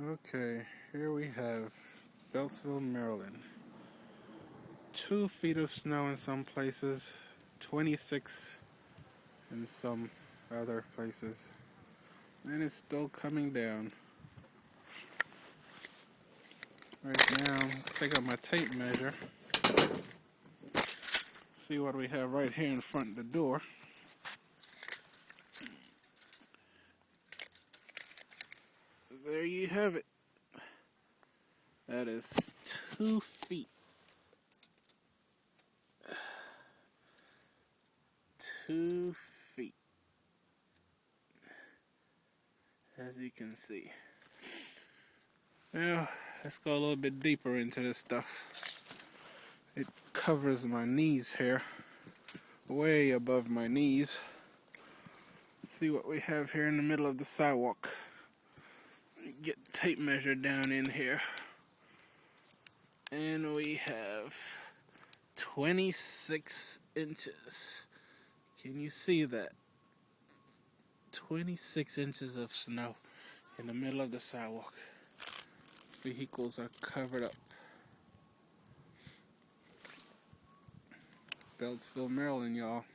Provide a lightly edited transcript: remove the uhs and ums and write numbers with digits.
Okay, here we have Beltsville, Maryland. 2 feet of snow in some places, 26 in some other places, and it's still coming down. Right now, let's take out my tape measure, see what we have right here in front of the door. There you have it. That is 2 feet. 2 feet. As you can see. Now, let's go a little bit deeper into this stuff. It covers my knees here. Way above my knees. Let's see what we have here in the middle of the sidewalk. Get tape measure down in here. And we have 26 inches. Can you see that? 26 inches of snow in the middle of the sidewalk. Vehicles are covered up. Beltsville, Maryland, y'all.